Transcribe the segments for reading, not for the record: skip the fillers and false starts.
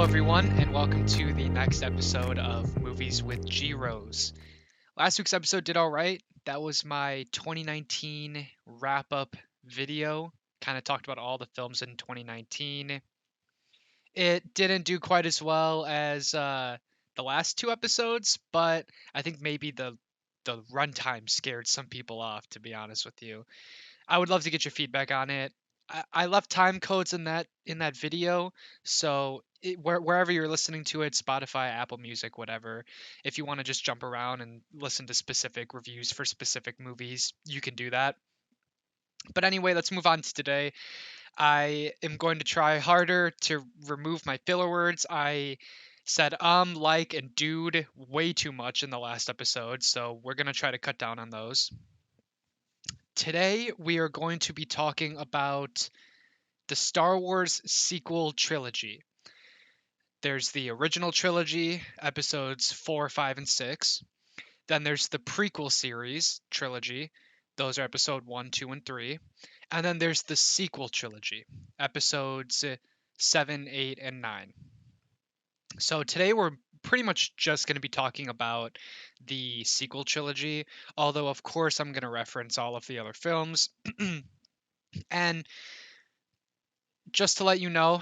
everyone, and welcome to the next episode of Movies with G Rose. Last week's episode did all right. That was my 2019 wrap up video. Kind of talked about all the films in 2019. It didn't do quite as well as the last two episodes, but I think maybe the runtime scared some people off. To be honest with you, I would love to get your feedback on it. I left time codes in that video, so wherever you're listening to it, Spotify, Apple Music, whatever. If you want to just jump around and listen to specific reviews for specific movies, you can do that. But anyway, let's move on to today. I am going to try harder to remove my filler words. I said like, and dude way too much in the last episode, so we're going to try to cut down on those. Today, we are going to be talking about the Star Wars sequel trilogy. There's the original trilogy, episodes 4, 5, and 6. Then there's the prequel series trilogy. Those are episode 1, 2, and 3. And then there's the sequel trilogy, episodes 7, 8, and 9. So today we're pretty much just going to be talking about the sequel trilogy, although of course I'm going to reference all of the other films. And just to let you know,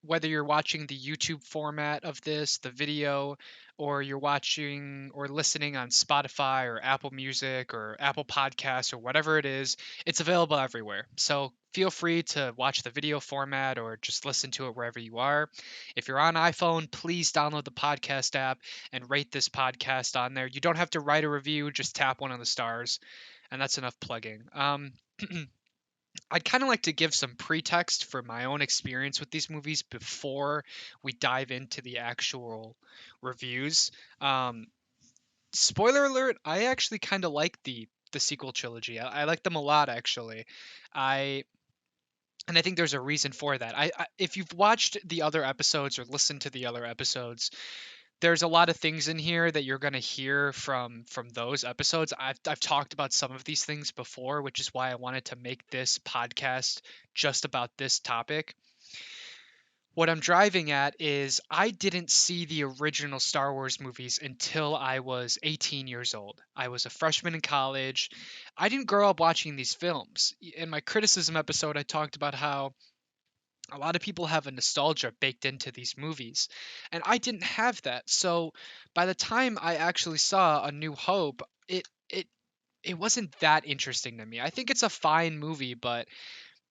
whether you're watching the YouTube format of this, the video, or you're watching or listening on Spotify or Apple Music or Apple Podcasts or whatever it is, it's available everywhere. So feel free to watch the video format or just listen to it wherever you are. If you're on iPhone, please download the podcast app and rate this podcast on there. You don't have to write a review, just tap one of the stars, and that's enough plugging. I'd kind of like to give some pretext for my own experience with these movies before we dive into the actual reviews. Um, Spoiler alert: I actually kind of like the sequel trilogy. I like them a lot, actually. I and I think there's a reason for that. If you've watched the other episodes or listened to the other episodes, there's a lot of things in here that you're going to hear from those episodes. I've talked about some of these things before, which is why I wanted to make this podcast just about this topic. What I'm driving at is I didn't see the original Star Wars movies until I was 18 years old. I was a freshman in college. I didn't grow up watching these films. In my criticism episode, I talked about how a lot of people have a nostalgia baked into these movies, and I didn't have that. So by the time I actually saw A New Hope, it wasn't that interesting to me. I think it's a fine movie, but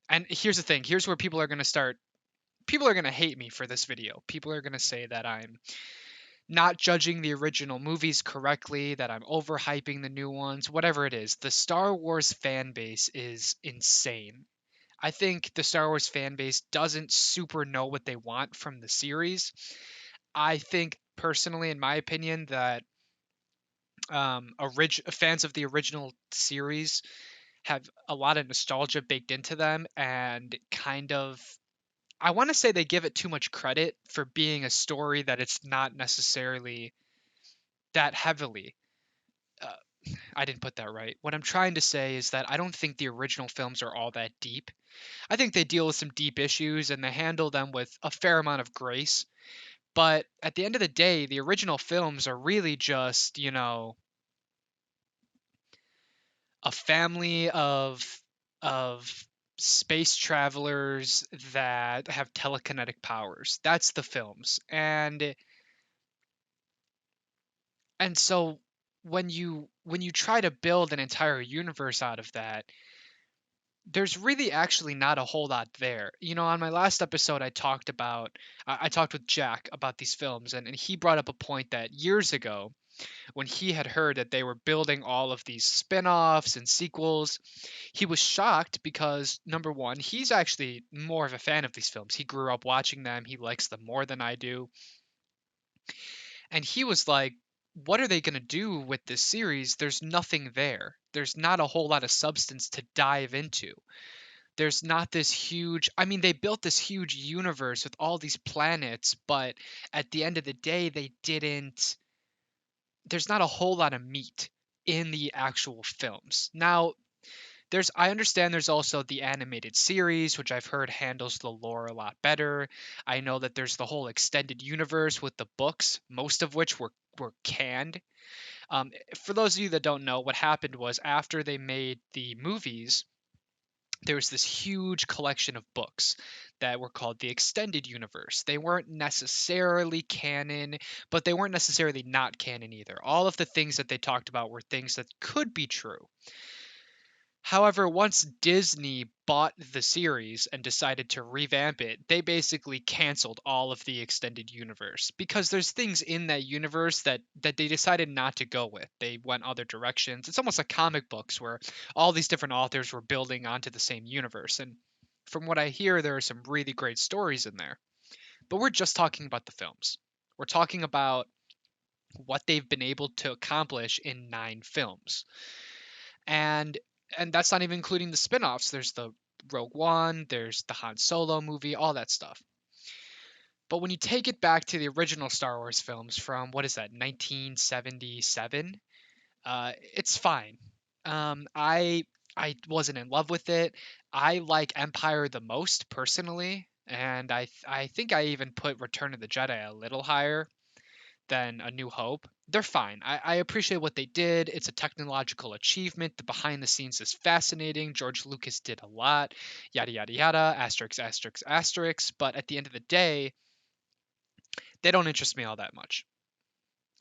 and here's the thing, here's where people are going to hate me for this video. People are going to say that I'm not judging the original movies correctly, that I'm overhyping the new ones, whatever it is. The Star Wars fan base is insane. I think the Star Wars fan base doesn't super know what they want from the series. I think personally, in my opinion, that fans of the original series have a lot of nostalgia baked into them, and kind of, I want to say they give it too much credit for being a story that it's not necessarily that heavily. Uh, I didn't put that right. What I'm trying to say is that I don't think the original films are all that deep. I think they deal with some deep issues and they handle them with a fair amount of grace. But at the end of the day, the original films are really just, a family of space travelers that have telekinetic powers. That's the films. And so when you try to build an entire universe out of that, there's really actually not a whole lot there. On my last episode, I talked with Jack about these films, and he brought up a point that years ago, when he had heard that they were building all of these spin-offs and sequels, he was shocked because, number one, he's actually more of a fan of these films. He grew up watching them. He likes them more than I do. And he was like, what are they going to do with this series? There's nothing there. There's not a whole lot of substance to dive into. There's not this huge, I mean, they built this huge universe with all these planets, but at the end of the day, there's not a whole lot of meat in the actual films. Now, I understand there's also the animated series, which I've heard handles the lore a lot better. I know that there's the whole extended universe with the books, most of which were canned. For those of you that don't know, what happened was after they made the movies, there was this huge collection of books that were called the extended universe. They weren't necessarily canon, but they weren't necessarily not canon either. All of the things that they talked about were things that could be true. However, once Disney bought the series and decided to revamp it, they basically canceled all of the extended universe because there's things in that universe that they decided not to go with. They went other directions. It's almost like comic books where all these different authors were building onto the same universe. And from what I hear, there are some really great stories in there. But we're just talking about the films. We're talking about what they've been able to accomplish in 9 films. and and that's not even including the spin-offs. There's the Rogue One, there's the Han Solo movie, all that stuff. But when you take it back to the original Star Wars films from, what is that, 1977, it's fine. I wasn't in love with it. I like Empire the most personally, and I think I even put Return of the Jedi a little higher than A New Hope. They're fine. I appreciate what they did. It's a technological achievement. The behind the scenes is fascinating. George Lucas did a lot, yada, yada, yada, asterisk, asterisk, asterisk. But at the end of the day, they don't interest me all that much.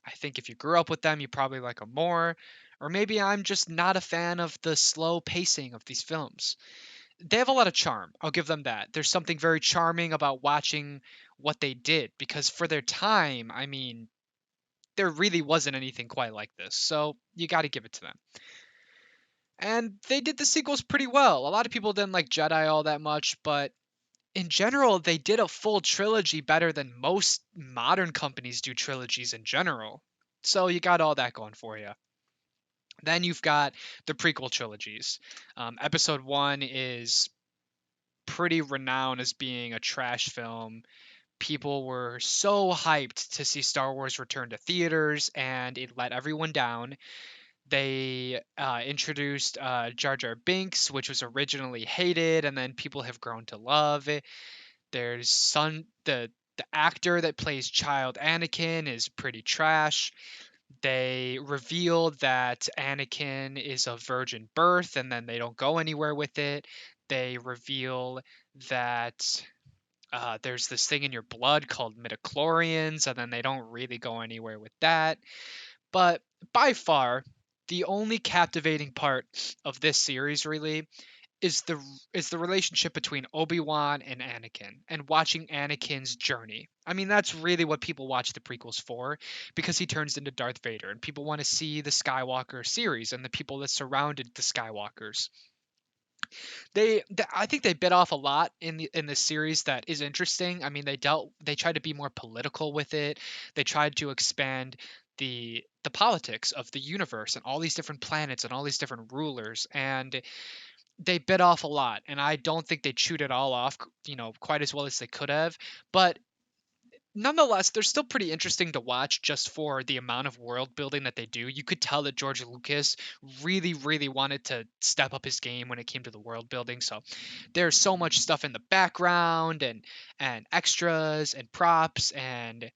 I think if you grew up with them, you probably like them more. Or maybe I'm just not a fan of the slow pacing of these films. They have a lot of charm. I'll give them that. There's something very charming about watching what they did because for their time, I mean, there really wasn't anything quite like this. So you got to give it to them. And they did the sequels pretty well. A lot of people didn't like Jedi all that much, but in general, they did a full trilogy better than most modern companies do trilogies in general. So you got all that going for you. Then you've got the prequel trilogies. Episode 1 is pretty renowned as being a trash film. People were so hyped to see Star Wars return to theaters, and it let everyone down. They introduced Jar Jar Binks, which was originally hated, and then people have grown to love it. There's the actor that plays Child Anakin is pretty trash. They revealed that Anakin is of virgin birth, and then they don't go anywhere with it. They reveal that there's this thing in your blood called midichlorians, and then they don't really go anywhere with that. But by far, the only captivating part of this series really is the relationship between Obi-Wan and Anakin and watching Anakin's journey. I mean, that's really what people watch the prequels for, because he turns into Darth Vader and people want to see the Skywalker series and the people that surrounded the Skywalkers. I think they bit off a lot in this series that is interesting. I mean, they tried to be more political with it. They tried to expand the politics of the universe and all these different planets and all these different rulers, and they bit off a lot, and I don't think they chewed it all off, quite as well as they could have. But nonetheless, they're still pretty interesting to watch just for the amount of world building that they do. You could tell that George Lucas really, really wanted to step up his game when it came to the world building. So there's so much stuff in the background and extras and props, and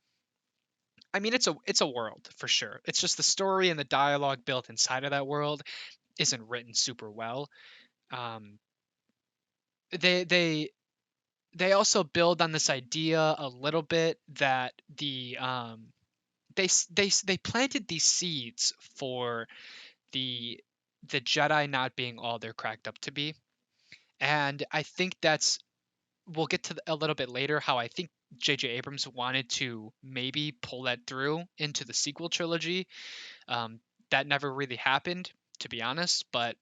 I mean it's a world for sure. It's just the story and the dialogue built inside of that world isn't written super well. Um, they they they also build on this idea a little bit that they planted these seeds for the the Jedi not being all they're cracked up to be, and I think that's we'll get to a little bit later how I think J.J. Abrams wanted to maybe pull that through into the sequel trilogy. Um, that never really happened, to be honest, but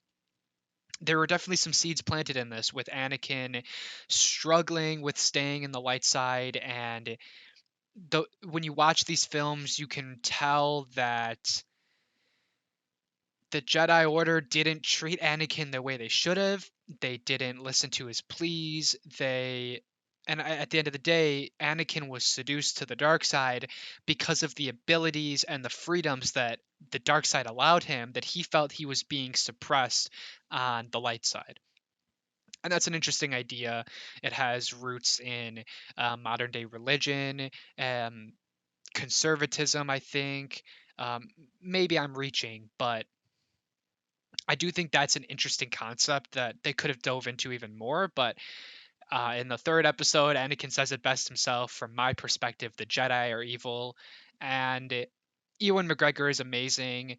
there were definitely some seeds planted in this with Anakin struggling with staying in the light side, and when you watch these films you can tell that the Jedi Order didn't treat Anakin the way they should have. They didn't listen to his pleas. And at the end of the day, Anakin was seduced to the dark side because of the abilities and the freedoms that the dark side allowed him, that he felt he was being suppressed on the light side. And that's an interesting idea. It has roots in modern day religion, um, conservatism, I think. Maybe I'm reaching, but I do think that's an interesting concept that they could have dove into even more. But in the third episode, Anakin says it best himself. From my perspective, the Jedi are evil, and Ewan McGregor is amazing.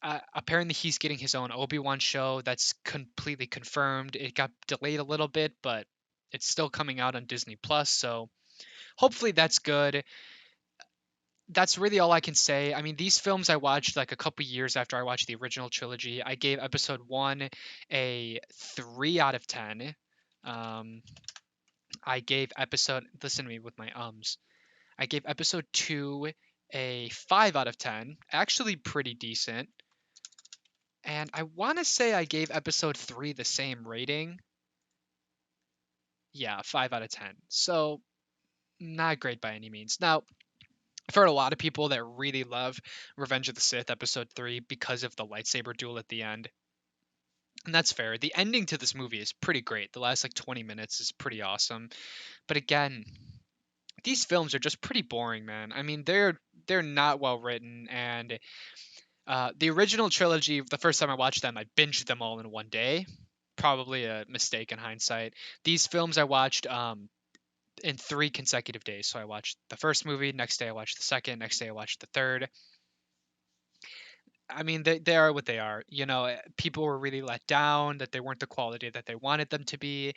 Apparently, he's getting his own Obi-Wan show. That's completely confirmed. It got delayed a little bit, but it's still coming out on Disney Plus. So hopefully, that's good. That's really all I can say. I mean, these films I watched like a couple years after I watched the original trilogy. I gave episode one a 3 out of 10. Um, I gave episode, listen to me with my ums. I gave episode two a 5 out of 10. Actually, pretty decent. And I want to say I gave episode three the same rating. Yeah, 5 out of 10. So, not great by any means. Now, I've heard a lot of people that really love Revenge of the Sith episode 3 because of the lightsaber duel at the end. And that's fair. The ending to this movie is pretty great. The last like 20 minutes is pretty awesome. But again, these films are just pretty boring, man. I mean, they're not well written, and the original trilogy, the first time I watched them, I binged them all in one day. Probably a mistake in hindsight. These films I watched in 3 consecutive days. So I watched the first movie, next day I watched the second, next day I watched the third. I mean, they are what they are. You know, people were really let down that they weren't the quality that they wanted them to be.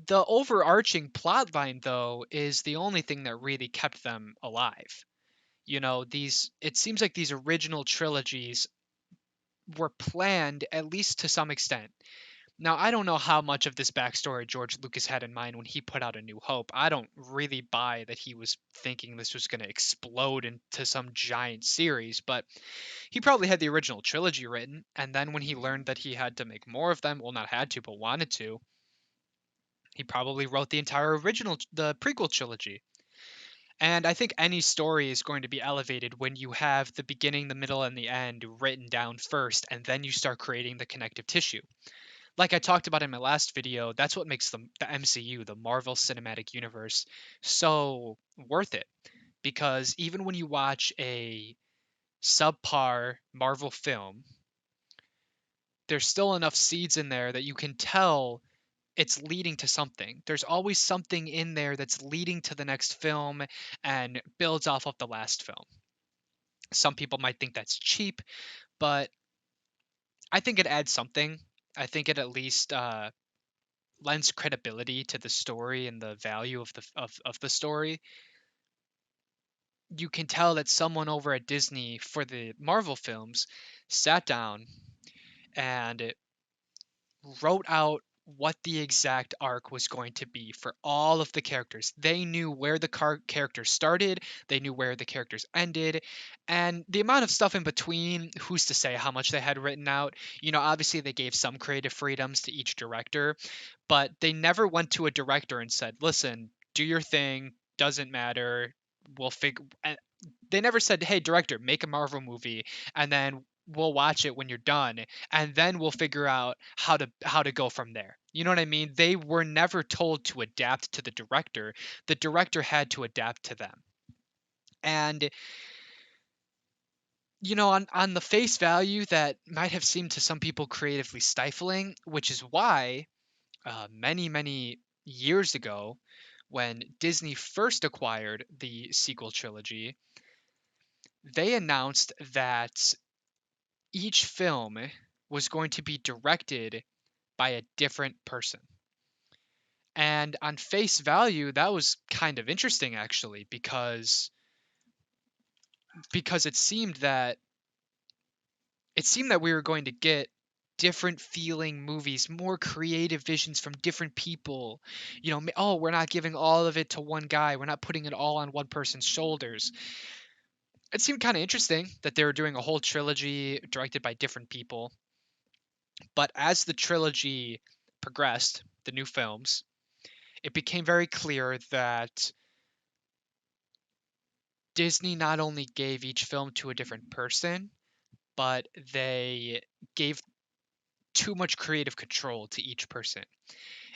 The overarching plot line, though, is the only thing that really kept them alive. You know, it seems like these original trilogies were planned, at least to some extent. Now, I don't know how much of this backstory George Lucas had in mind when he put out A New Hope. I don't really buy that he was thinking this was going to explode into some giant series, but he probably had the original trilogy written, and then when he learned that he had to make more of them, well, not had to, but wanted to, he probably wrote the entire the prequel trilogy. And I think any story is going to be elevated when you have the beginning, the middle, and the end written down first, and then you start creating the connective tissue. Like I talked about in my last video, that's what makes the MCU, the Marvel Cinematic Universe, so worth it. Because even when you watch a subpar Marvel film, there's still enough seeds in there that you can tell it's leading to something. There's always something in there that's leading to the next film and builds off of the last film. Some people might think that's cheap, but I think it adds something. I think it at least lends credibility to the story and the value of the story. You can tell that someone over at Disney for the Marvel films sat down and wrote out what the exact arc was going to be for all of the characters. They knew where the characters started, they knew where the characters ended, and the amount of stuff in between, who's to say how much they had written out? You know, obviously they gave some creative freedoms to each director, but they never went to a director and said, "Listen, do your thing, doesn't matter. We'll figure." They never said, "Hey, director, make a Marvel movie, and then we'll watch it when you're done, and then we'll figure out how to go from there." You know what I mean? They were never told to adapt to the director. The director had to adapt to them. And you know, on the face value, that might have seemed to some people creatively stifling, which is why many years ago, when Disney first acquired the sequel trilogy, they announced that each film was going to be directed by a different person. And on face value, that was kind of interesting actually, because it seemed that we were going to get different feeling movies, more creative visions from different people. You know, oh, we're not giving all of it to one guy. We're not putting it all on one person's shoulders. It seemed kind of interesting that they were doing a whole trilogy directed by different people. But as the trilogy progressed, the new films, it became very clear that Disney not only gave each film to a different person, but they gave too much creative control to each person.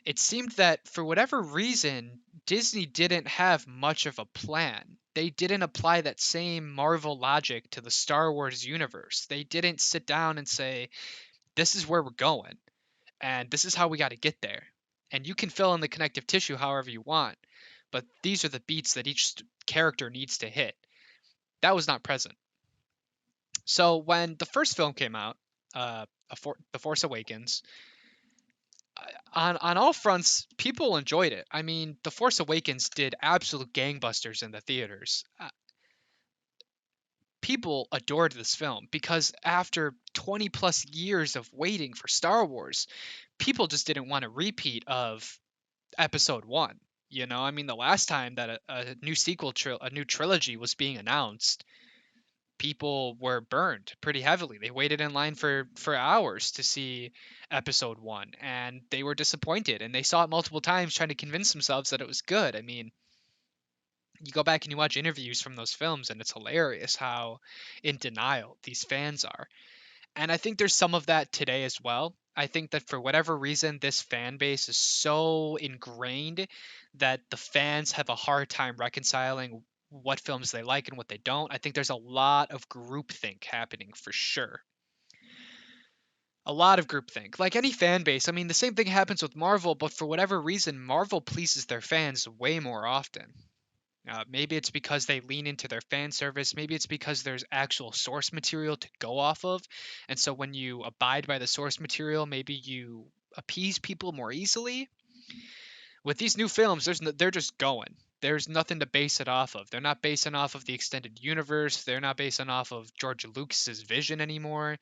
It seemed that for whatever reason, Disney didn't have much of a plan. They didn't apply that same Marvel logic to the Star Wars universe. They didn't sit down and say, this is where we're going, and this is how we got to get there. And you can fill in the connective tissue however you want, but these are the beats that each character needs to hit. That was not present. So when the first film came out, The Force Awakens, on all fronts, people enjoyed it. I mean, The Force Awakens did absolute gangbusters in the theaters. People adored this film because after 20 plus years of waiting for Star Wars, people just didn't want a repeat of Episode One. You know, I mean, the last time that a new a new trilogy was being announced, people were burned pretty heavily. They waited in line for hours to see episode 1, and they were disappointed, and they saw it multiple times trying to convince themselves that it was good. I mean, you go back and you watch interviews from those films and it's hilarious how in denial these fans are. And I think there's some of that today as well. I think that for whatever reason, this fan base is so ingrained that the fans have a hard time reconciling what films they like and what they don't. I think there's a lot of groupthink happening for sure. A lot of groupthink. Like any fan base, I mean, the same thing happens with Marvel, but for whatever reason, Marvel pleases their fans way more often. Maybe it's because they lean into their fan service. Maybe it's because there's actual source material to go off of. And so when you abide by the source material, maybe you appease people more easily. With these new films, they're just going. There's nothing to base it off of. They're not basing off of the extended universe. They're not basing off of George Lucas's vision anymore.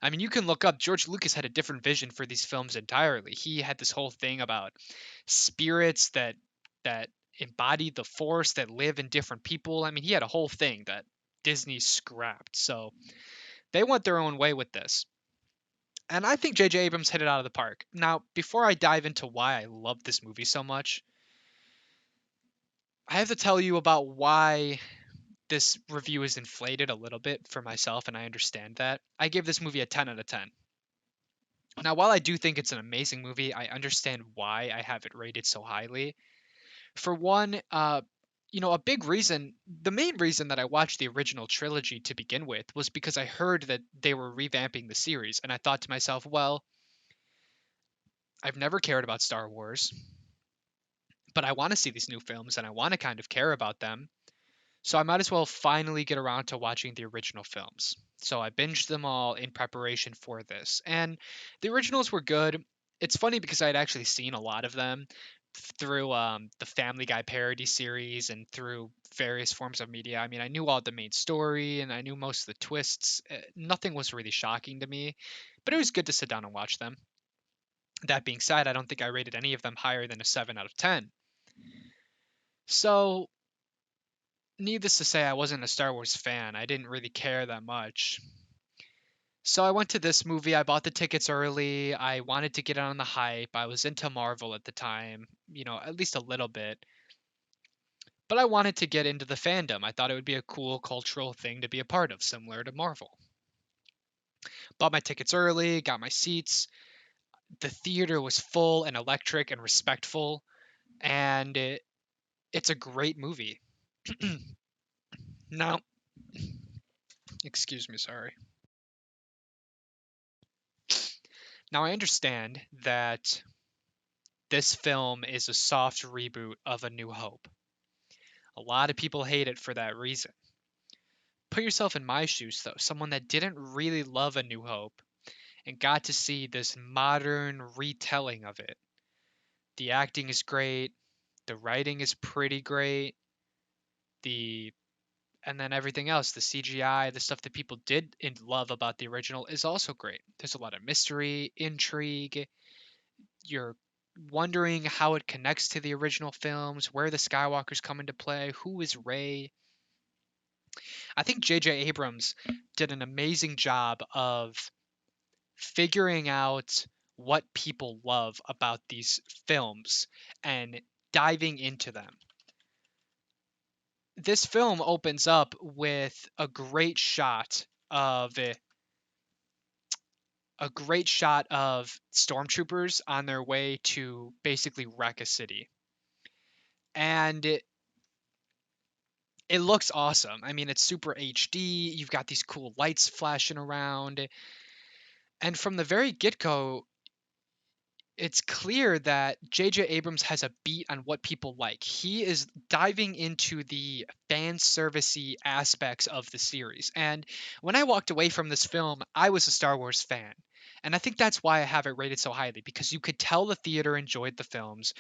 I mean, you can look up George Lucas had a different vision for these films entirely. He had this whole thing about spirits that embody the force that live in different people. I mean, he had a whole thing that Disney scrapped. So they went their own way with this. And I think J.J. Abrams hit it out of the park. Now, before I dive into why I love this movie so much, I have to tell you about why this review is inflated a little bit for myself, and I understand that. I give this movie a 10 out of 10. Now, while I do think it's an amazing movie, I understand why I have it rated so highly. For one, a big reason, the main reason that I watched the original trilogy to begin with was because I heard that they were revamping the series, and I thought to myself, well, I've never cared about Star Wars, but I want to see these new films and I want to kind of care about them. So I might as well finally get around to watching the original films. So I binged them all in preparation for this. And the originals were good. It's funny because I had actually seen a lot of them through the Family Guy parody series and through various forms of media. I mean, I knew all the main story and I knew most of the twists. Nothing was really shocking to me, but it was good to sit down and watch them. That being said, I don't think I rated any of them higher than a 7 out of 10. So needless to say, I wasn't a Star Wars fan. I didn't really care that much. So I went to this movie. I bought the tickets early. I wanted to get on the hype. I was into Marvel at the time, at least a little bit. But I wanted to get into the fandom. I thought it would be a cool cultural thing to be a part of, similar to Marvel. Bought my tickets early, got my seats. The theater was full and electric and respectful, and it's a great movie. Now, excuse me, sorry. Now, I understand that this film is a soft reboot of A New Hope. A lot of people hate it for that reason. Put yourself in my shoes, though, someone that didn't really love A New Hope and got to see this modern retelling of it. The acting is great, the writing is pretty great, the and then everything else, the CGI, the stuff that people did love about the original is also great. There's a lot of mystery, intrigue. You're wondering how it connects to the original films, where the Skywalkers come into play, who is Rey. I think J.J. Abrams did an amazing job of figuring out what people love about these films and diving into them. This film opens up with of a great shot of stormtroopers on their way to basically wreck a city. And it looks awesome. I mean, it's super HD. You've got these cool lights flashing around. And from the very get-go, it's clear that J.J. Abrams has a beat on what people like. He is diving into the fan servicey aspects of the series. And when I walked away from this film, I was a Star Wars fan. And I think that's why I have it rated so highly, because you could tell the theater enjoyed the films,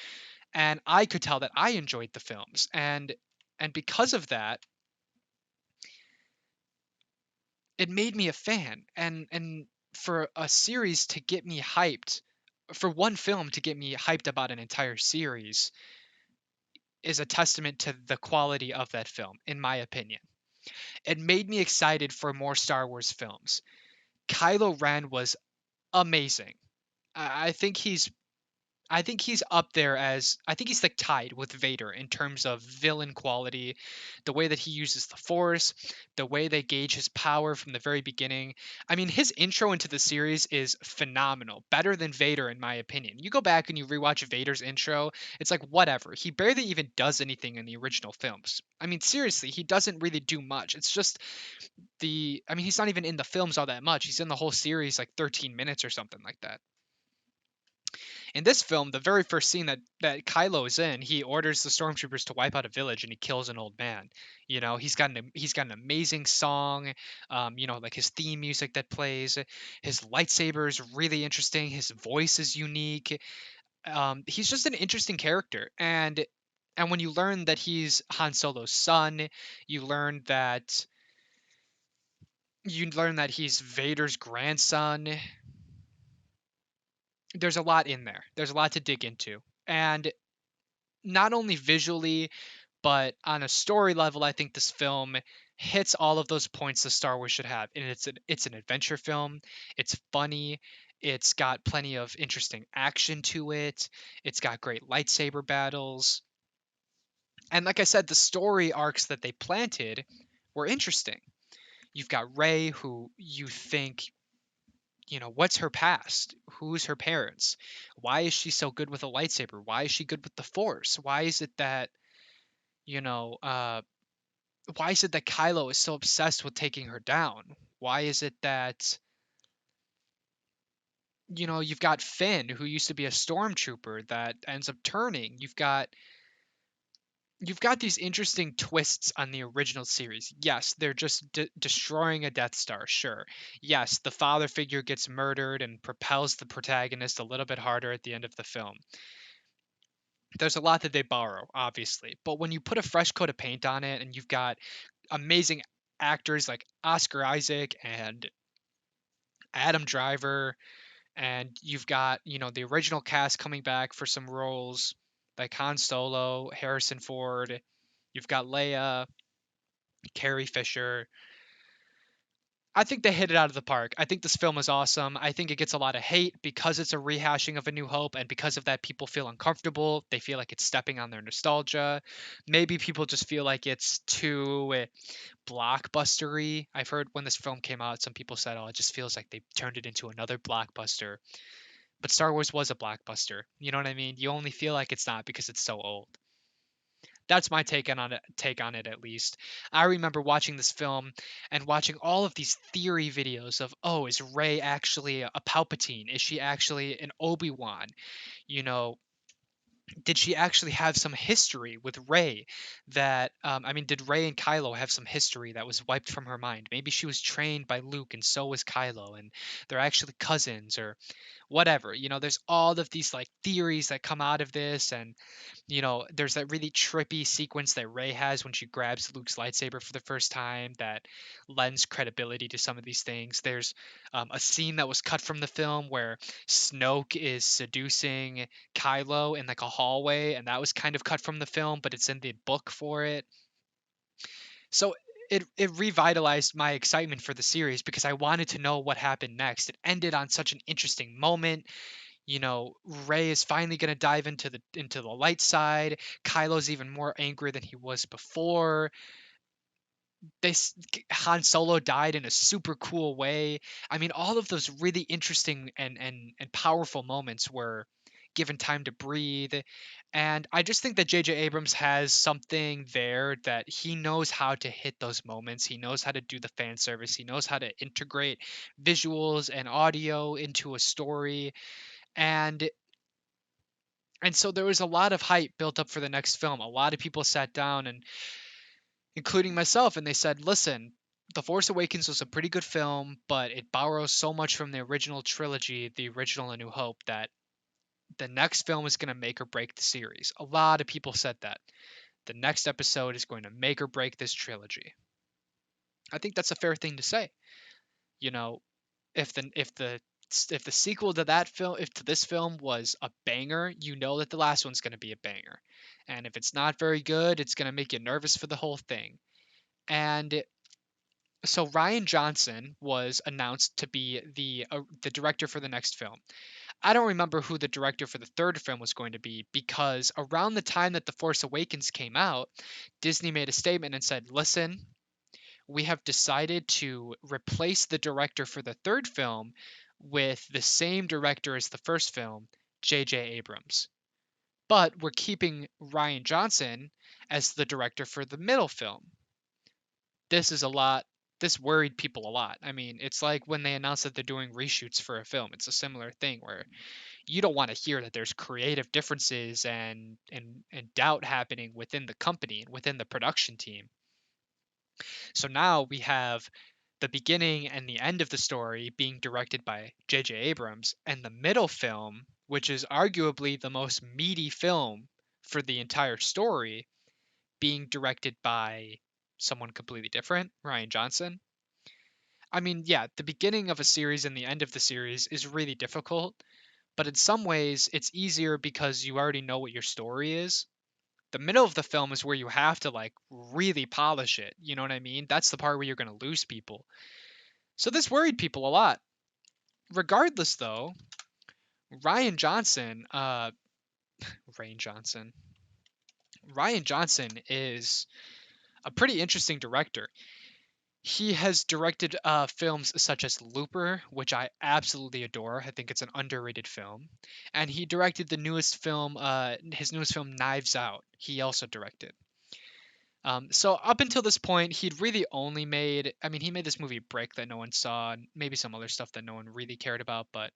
and I could tell that I enjoyed the films. And because of that, it made me a fan. And for a series to get me hyped, for one film to get me hyped about an entire series, is a testament to the quality of that film, in my opinion. It made me excited for more Star Wars films. Kylo Ren was amazing. I think he's up there as I think he's like tied with Vader in terms of villain quality, the way that he uses the Force, the way they gauge his power from the very beginning. I mean, his intro into the series is phenomenal, better than Vader in my opinion. You go back and you rewatch Vader's intro, it's like whatever. He barely even does anything in the original films. I mean, seriously, he doesn't really do much. It's just I mean, he's not even in the films all that much. He's in the whole series like 13 minutes or something like that. In this film, the very first scene that Kylo is in, he orders the stormtroopers to wipe out a village and he kills an old man. You know, he's got an amazing song. You know, like his theme music that plays. His lightsaber is really interesting. His voice is unique. He's just an interesting character. And when you learn that he's Han Solo's son, you learn that he's Vader's grandson. There's a lot in there. There's a lot to dig into. And not only visually, but on a story level, I think this film hits all of those points the Star Wars should have. And it's an adventure film. It's funny. It's got plenty of interesting action to it. It's got great lightsaber battles. And like I said, the story arcs that they planted were interesting. You've got Rey, who you think, what's her past? Who's her parents? Why is she so good with a lightsaber? Why is she good with the Force? Why is it that, you know, uh, why is it that Kylo is so obsessed with taking her down? Why is it that, you've got Finn, who used to be a stormtrooper that ends up turning. You've got these interesting twists on the original series. Yes, they're just destroying a Death Star, sure. Yes, the father figure gets murdered and propels the protagonist a little bit harder at the end of the film. There's a lot that they borrow, obviously, but when you put a fresh coat of paint on it and you've got amazing actors like Oscar Isaac and Adam Driver, and you've got, the original cast coming back for some roles like Han Solo, Harrison Ford, you've got Leia, Carrie Fisher. I think they hit it out of the park. I think this film is awesome. I think it gets a lot of hate because it's a rehashing of A New Hope, and because of that, people feel uncomfortable. They feel like it's stepping on their nostalgia. Maybe people just feel like it's too blockbustery. I've heard when this film came out, some people said, "Oh, it just feels like they turned it into another blockbuster." But Star Wars was a blockbuster. You know what I mean? You only feel like it's not because it's so old. That's my take on it at least. I remember watching this film and watching all of these theory videos of, oh, is Rey actually a Palpatine? Is she actually an Obi-Wan? You know, did she actually have some history with Rey that I mean, did Rey and Kylo have some history that was wiped from her mind? Maybe she was trained by Luke and so was Kylo, and they're actually cousins or whatever. There's all of these like theories that come out of this, and there's that really trippy sequence that Rey has when she grabs Luke's lightsaber for the first time that lends credibility to some of these things. There's a scene that was cut from the film where Snoke is seducing Kylo in like a hallway, and that was kind of cut from the film, but it's in the book for it. So it revitalized my excitement for the series because I wanted to know what happened next. It ended on such an interesting moment. You know, Rey is finally going to dive into the light side. Kylo's even more angry than he was before. Han Solo died in a super cool way. I mean, all of those really interesting and powerful moments were given time to breathe. And I just think that J.J. Abrams has something there that he knows how to hit those moments. He knows how to do the fan service. He knows how to integrate visuals and audio into a story. And so there was a lot of hype built up for the next film. A lot of people sat down, and including myself, and they said, listen, The Force Awakens was a pretty good film, but it borrows so much from the original trilogy, the original A New Hope, that the next film is going to make or break the series. A lot of people said that. The next episode is going to make or break this trilogy. I think that's a fair thing to say. You know, if the sequel to that film, if to this film was a banger, you know that the last one's going to be a banger. And if it's not very good, it's going to make you nervous for the whole thing. And so Ryan Johnson was announced to be the director for the next film. I don't remember who the director for the third film was going to be, because around the time that The Force Awakens came out, Disney made a statement and said, "Listen, we have decided to replace the director for the third film with the same director as the first film, J.J. Abrams. But we're keeping Ryan Johnson as the director for the middle film." This is a lot. This worried people a lot. I mean, it's like when they announce that they're doing reshoots for a film. It's a similar thing where you don't want to hear that there's creative differences and doubt happening within the company and within the production team. So now we have the beginning and the end of the story being directed by J.J. Abrams, and the middle film, which is arguably the most meaty film for the entire story, being directed by someone completely different, Ryan Johnson. I mean, yeah, the beginning of a series and the end of the series is really difficult, but in some ways it's easier because you already know what your story is. The middle of the film is where you have to like really polish it. You know what I mean? That's the part where you're going to lose people. So this worried people a lot. Regardless, though, Ryan Johnson, Ryan Johnson, Ryan Johnson is a pretty interesting director. He has directed films such as Looper, which I absolutely adore. I think it's an underrated film. And he directed the newest film, his newest film, Knives Out. He also directed. So up until this point, he'd really only made, I mean, he made this movie Brick that no one saw, and maybe some other stuff that no one really cared about, but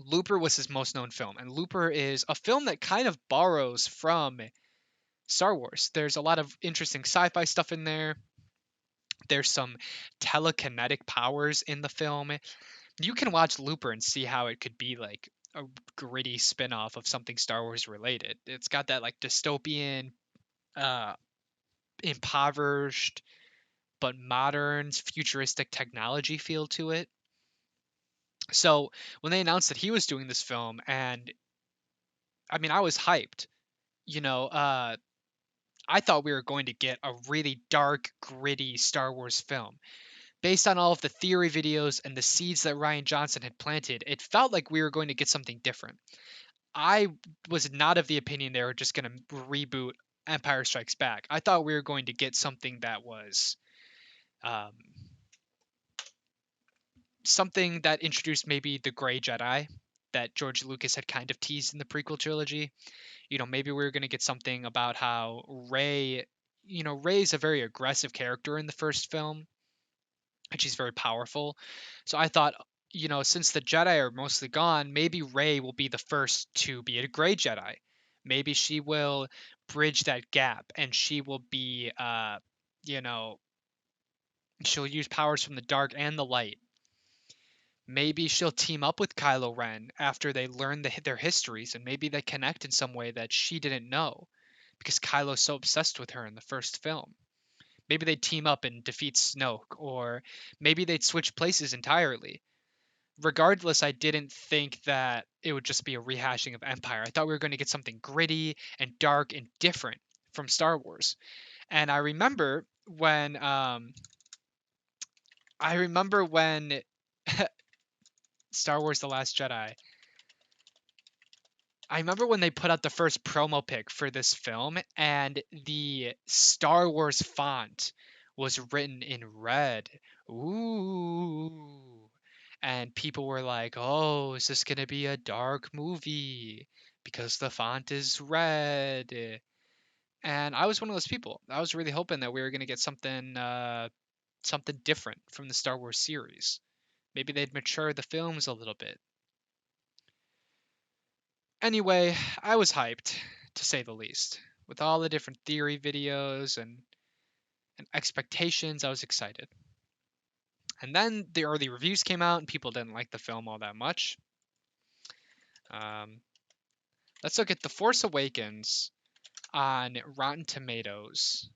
Looper was his most known film. And Looper is a film that kind of borrows from Star Wars. There's a lot of interesting sci fi stuff in there. There's some telekinetic powers in the film. You can watch Looper and see how it could be like a gritty spin-off of something Star Wars related. It's got that like dystopian, uh, impoverished but modern futuristic technology feel to it. So when they announced that he was doing this film, and I mean, I was hyped. You know, I thought we were going to get a really dark, gritty Star Wars film. Based on all of the theory videos and the seeds that Ryan Johnson had planted, it felt like we were going to get something different. I was not of the opinion they were just going to reboot Empire Strikes Back. I thought we were going to get something that was um, something that introduced maybe the Gray Jedi that George Lucas had kind of teased in the prequel trilogy. You know, maybe we were going to get something about how Rey, you know, Rey's a very aggressive character in the first film, and she's very powerful. So I thought, you know, since the Jedi are mostly gone, maybe Rey will be the first to be a Gray Jedi. Maybe she will bridge that gap, and she will be, you know, she'll use powers from the dark and the light. Maybe she'll team up with Kylo Ren after they learn their histories, and maybe they connect in some way that she didn't know because Kylo's so obsessed with her in the first film. Maybe they'd team up and defeat Snoke, or maybe they'd switch places entirely. Regardless, I didn't think that it would just be a rehashing of Empire. I thought we were going to get something gritty and dark and different from Star Wars. And I remember when Star Wars: The Last Jedi I remember when they put out the first promo pic for this film, and the Star Wars font was written in red. Ooh. And people were like, oh, is this going to be a dark movie? Because the font is red. And I was one of those people. I was really hoping that we were going to get something different from the Star Wars series. Maybe they'd mature the films a little bit. Anyway, I was hyped, to say the least. With all the different theory videos and expectations, I was excited. And then the early reviews came out, and people didn't like the film all that much. Um, let's look at The Force Awakens on Rotten Tomatoes.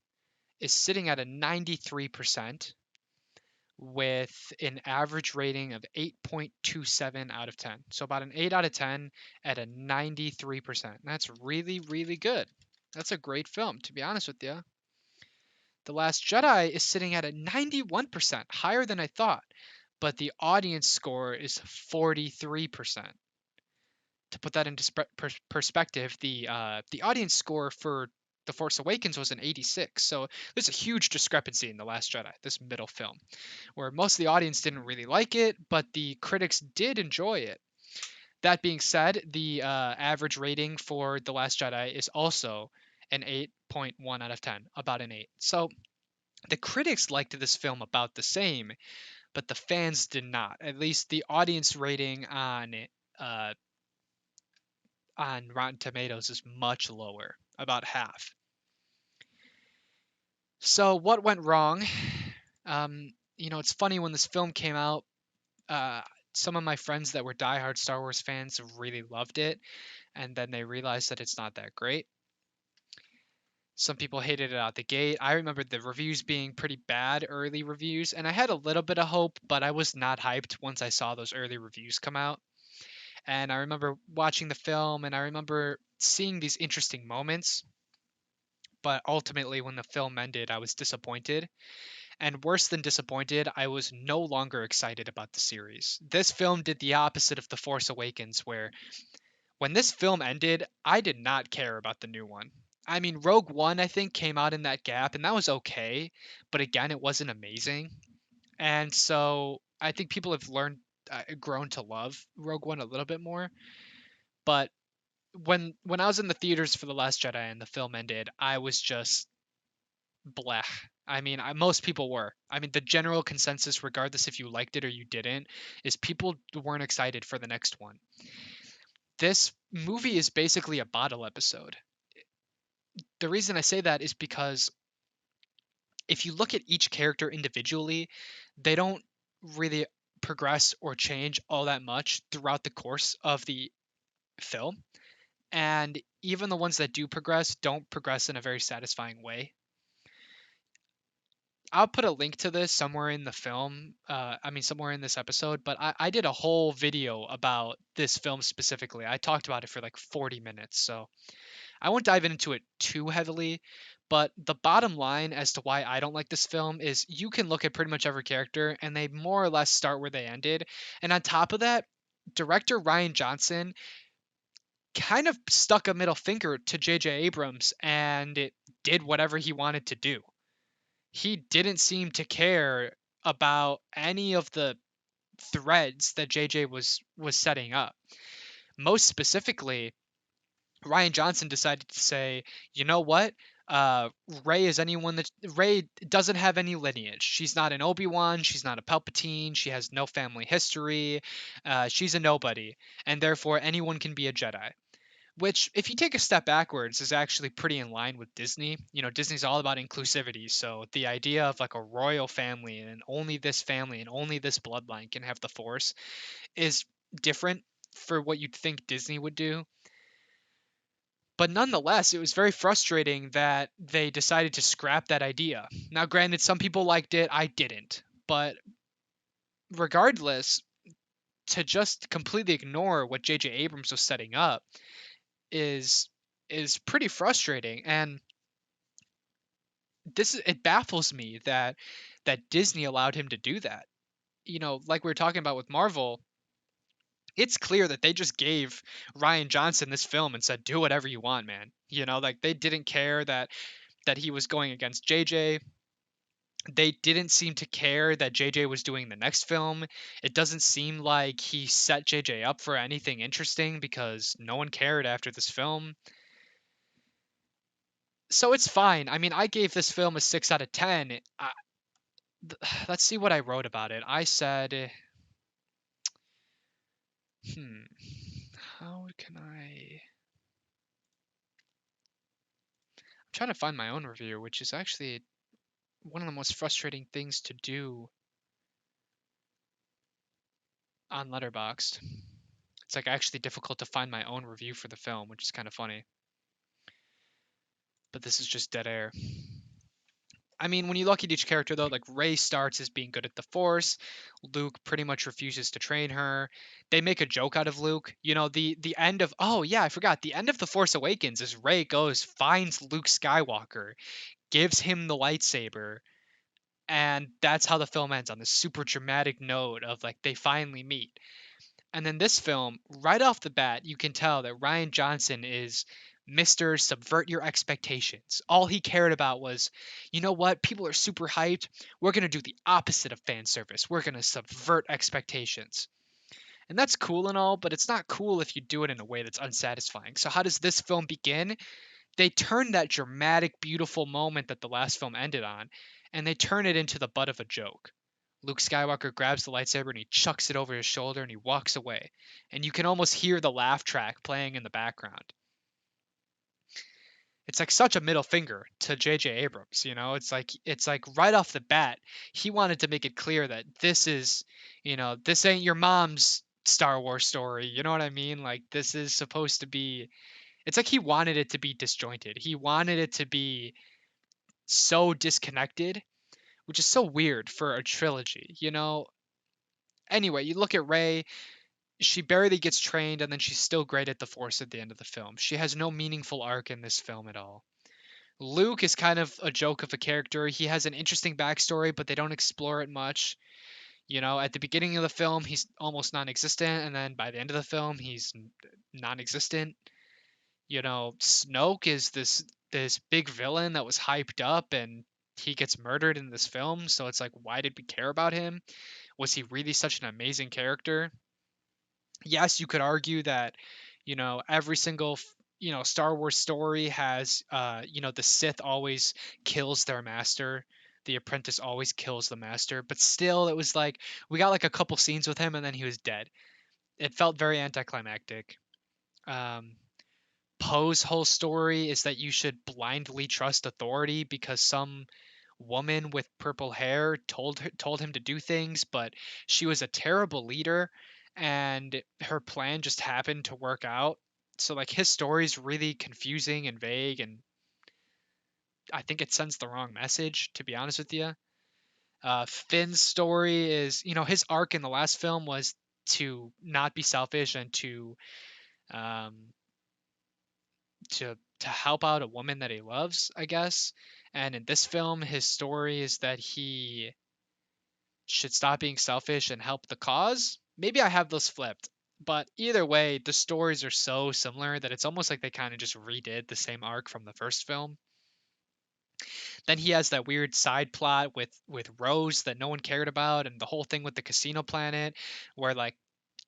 Is sitting at a 93% with an average rating of 8.27 out of 10. So about an 8 out of 10 at a 93%. That's really, really good. That's a great film, to be honest with you. The Last Jedi is sitting at a 91%, higher than I thought, but the audience score is 43%. To put that into perspective, the audience score for The Force Awakens was an 86. So there's a huge discrepancy in The Last Jedi, this middle film, where most of the audience didn't really like it, but the critics did enjoy it. That being said, the average rating for The Last Jedi is also an 8.1 out of 10, about an 8. So the critics liked this film about the same, but the fans did not. At least the audience rating uh, on Rotten Tomatoes is much lower, about half. So what went wrong? It's funny when this film came out. Uh, some of my friends that were diehard Star Wars fans really loved it, and then they realized that it's not that great. Some people hated it out the gate. I remember the reviews being pretty bad, early reviews, and I had a little bit of hope, but I was not hyped once I saw those early reviews come out. And I remember watching the film, and I remember seeing these interesting moments, but ultimately, when the film ended, I was disappointed. And worse than disappointed, I was no longer excited about the series. This film did the opposite of The Force Awakens, where when this film ended, I did not care about the new one. I mean, Rogue One, I think, came out in that gap, and that was okay, but again, it wasn't amazing. And so I think people have grown to love Rogue One a little bit more. But when I was in the theaters for The Last Jedi and the film ended, I was just bleh. I mean, most people were. I mean, the general consensus, regardless if you liked it or you didn't, is people weren't excited for the next one. This movie is basically a bottle episode. The reason I say that is because if you look at each character individually, they don't really progress or change all that much throughout the course of the film. And even the ones that do progress don't progress in a very satisfying way. I'll put a link to this somewhere in the film. Somewhere in this episode. But I did a whole video about this film specifically. I talked about it for like 40 minutes. So I won't dive into it too heavily. But the bottom line as to why I don't like this film is you can look at pretty much every character and they more or less start where they ended. And on top of that, director Ryan Johnson kind of stuck a middle finger to J.J. Abrams and it did whatever he wanted to do. He didn't seem to care about any of the threads that JJ was setting up. Most specifically, Ryan Johnson decided to say, you know what? Rey is anyone that Rey doesn't have any lineage. She's not an Obi-Wan. She's not a Palpatine. She has no family history. She's a nobody, and therefore anyone can be a Jedi. Which, if you take a step backwards, is actually pretty in line with Disney. Disney's all about inclusivity. So the idea of like a royal family and only this family and only this bloodline can have the Force is different for what you'd think Disney would do. But nonetheless, it was very frustrating that they decided to scrap that idea. Now, granted, some people liked it, I didn't. But regardless, to just completely ignore what J.J. Abrams was setting up is pretty frustrating. And it baffles me that Disney allowed him to do that. Like we were talking about with Marvel, It's clear that they just gave Ryan Johnson this film and said, "Do whatever you want, man." Like they didn't care that he was going against JJ. They didn't seem to care that JJ was doing the next film. It doesn't seem like he set JJ up for anything interesting because no one cared after this film. So it's fine. I mean, I gave this film a 6 out of 10. Let's see what I wrote about it. I said, hmm, how can I. I'm trying to find my own review, which is actually one of the most frustrating things to do on Letterboxd. It's like actually difficult to find my own review for the film, which is kind of funny. But this is just dead air. I mean, when you look at each character though, like Rey starts as being good at the Force. Luke pretty much refuses to train her. They make a joke out of Luke. The end of oh yeah, I forgot. The end of The Force Awakens is Rey goes, finds Luke Skywalker, gives him the lightsaber, and that's how the film ends on this super dramatic note of like they finally meet. And then this film, right off the bat, you can tell that Ryan Johnson is Mr. Subvert Your Expectations. All he cared about was, you know what? People are super hyped. We're going to do the opposite of fan service. We're going to subvert expectations. And that's cool and all, but it's not cool if you do it in a way that's unsatisfying. So, how does this film begin? They turn that dramatic, beautiful moment that the last film ended on, and they turn it into the butt of a joke. Luke Skywalker grabs the lightsaber and he chucks it over his shoulder and he walks away. And you can almost hear the laugh track playing in the background. It's like such a middle finger to J.J. Abrams, It's like right off the bat, he wanted to make it clear that this is, this ain't your mom's Star Wars story. You know what I mean? Like this is supposed to be. It's like he wanted it to be disjointed. He wanted it to be so disconnected, which is so weird for a trilogy. Anyway, you look at Rey, she barely gets trained and then she's still great at the Force at the end of the film. She has no meaningful arc in this film at all. Luke is kind of a joke of a character. He has an interesting backstory, but they don't explore it much. At the beginning of the film, he's almost non existent, and then by the end of the film, he's non existent. Snoke is this big villain that was hyped up and he gets murdered in this film, so it's like why did we care about him? Was he really such an amazing character? Yes, you could argue that, every single Star Wars story has the Sith always kills their master. The apprentice always kills the master, but still it was like we got like a couple scenes with him and then he was dead. It felt very anticlimactic. Um, Poe's whole story is that you should blindly trust authority because some woman with purple hair told him to do things, but she was a terrible leader and her plan just happened to work out. So like his story is really confusing and vague, and I think it sends the wrong message, to be honest with you. Finn's story is, his arc in the last film was to not be selfish and um, to help out a woman that he loves, I guess. And in this film, his story is that he should stop being selfish and help the cause. Maybe I have those flipped. But either way, the stories are so similar that it's almost like they kind of just redid the same arc from the first film. Then he has that weird side plot with Rose that no one cared about, and the whole thing with the casino planet, where like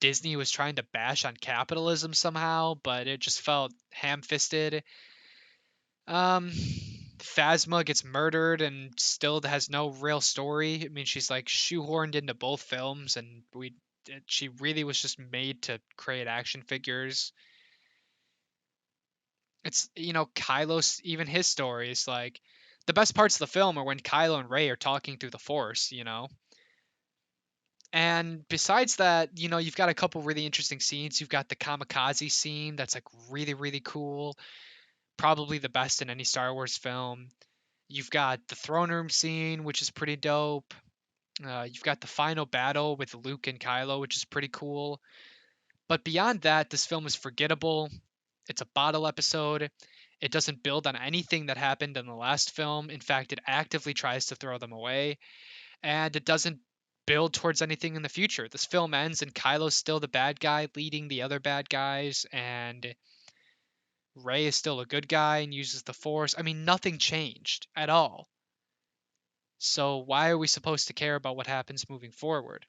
Disney was trying to bash on capitalism somehow, but it just felt ham-fisted. Um, Phasma gets murdered and still has no real story. I mean, she's like shoehorned into both films, and she really was just made to create action figures. It's Kylo's, even his story is like the best parts of the film are when Kylo and Rey are talking through the Force. And besides that, you've got a couple really interesting scenes. You've got the kamikaze scene that's like really, really cool. Probably the best in any Star Wars film. You've got the throne room scene, which is pretty dope. You've got the final battle with Luke and Kylo, which is pretty cool. But beyond that, this film is forgettable. It's a bottle episode. It doesn't build on anything that happened in the last film. In fact, it actively tries to throw them away. And it doesn't build towards anything in the future. This film ends and Kylo's still the bad guy leading the other bad guys, and Rey is still a good guy and uses the Force. I mean, nothing changed at all. So why are we supposed to care about what happens moving forward?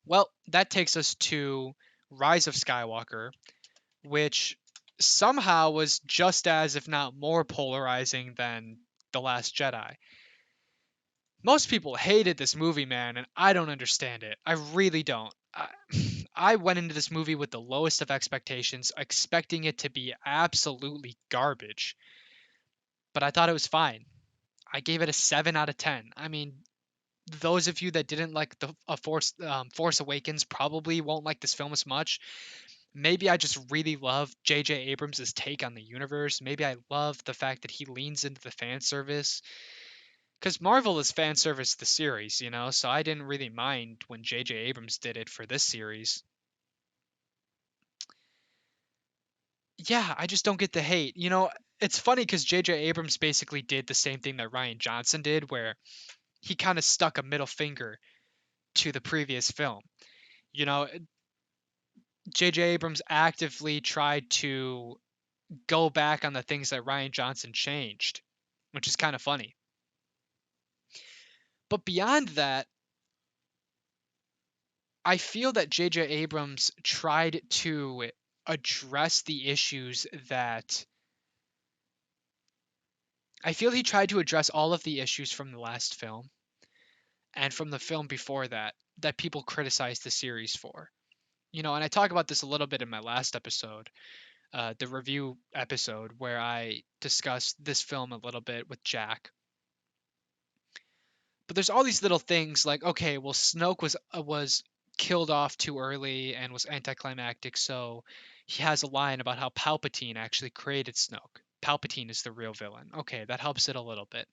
Well, that takes us to Rise of Skywalker, which somehow was just as, if not more, polarizing than The Last Jedi. Most people hated this movie, man, and I don't understand it. I really don't. I went into this movie with the lowest of expectations, expecting it to be absolutely garbage, but I thought it was fine. I gave it a 7 out of 10. I mean, those of you that didn't like the Force Awakens probably won't like this film as much. Maybe I just really love J.J. Abrams' take on the universe. Maybe I love the fact that he leans into the fan service. Because Marvel is fan service the series, you know, so I didn't really mind when J.J. Abrams did it for this series. Yeah, I just don't get the hate. You know, it's funny because J.J. Abrams basically did the same thing that Ryan Johnson did, where he kind of stuck a middle finger to the previous film. You know, J.J. Abrams actively tried to go back on the things that Ryan Johnson changed, which is kind of funny. But beyond that, I feel that J.J. Abrams tried to address the issues that I feel he tried to address all of the issues from the last film and from the film before that that people criticized the series for. You know, and I talk about this a little bit in my last episode, the review episode, where I discussed this film a little bit with Jack. But there's all these little things like, okay, well, Snoke was killed off too early and was anticlimactic, so he has a line about how Palpatine actually created Snoke. Palpatine is the real villain. Okay, that helps it a little bit.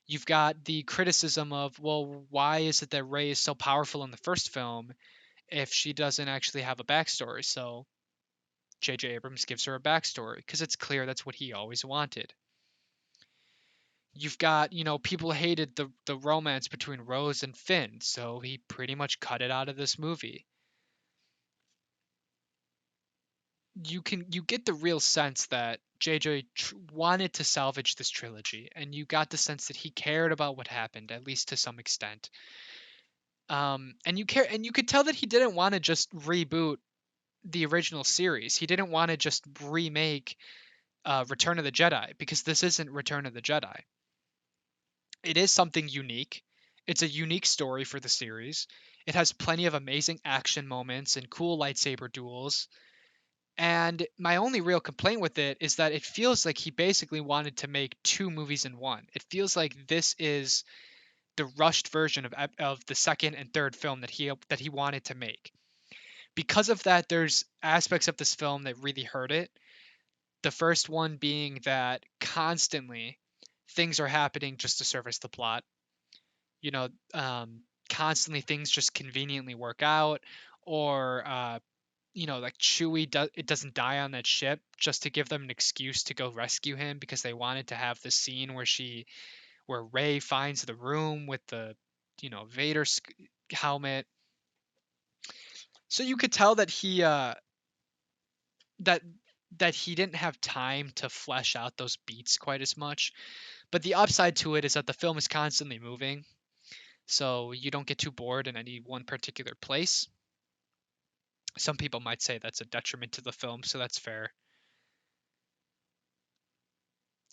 You've got the criticism of, well, why is it that Rey is so powerful in the first film if she doesn't actually have a backstory? So J.J. Abrams gives her a backstory because it's clear that's what he always wanted. You've got, you know, people hated the romance between Rose and Finn, so he pretty much cut it out of this movie. You get the real sense that JJ wanted to salvage this trilogy, and you got the sense that he cared about what happened, at least to some extent. And you could tell that he didn't want to just reboot the original series. He didn't want to just remake Return of the Jedi, because this isn't Return of the Jedi. It is something unique. It's a unique story for the series. It has plenty of amazing action moments and cool lightsaber duels. And my only real complaint with it is that it feels like he basically wanted to make two movies in one. It feels like this is the rushed version of the second and third film that he wanted to make. Because of that, there's aspects of this film that really hurt it. The first one being that constantly things are happening just to service the plot. You know, constantly things just conveniently work out, or you know, like it doesn't die on that ship just to give them an excuse to go rescue him, because they wanted to have this scene where Rey finds the room with the, you know, Vader helmet. So you could tell that that that he didn't have time to flesh out those beats quite as much. But the upside to it is that the film is constantly moving, so you don't get too bored in any one particular place. Some people might say that's a detriment to the film, so that's fair.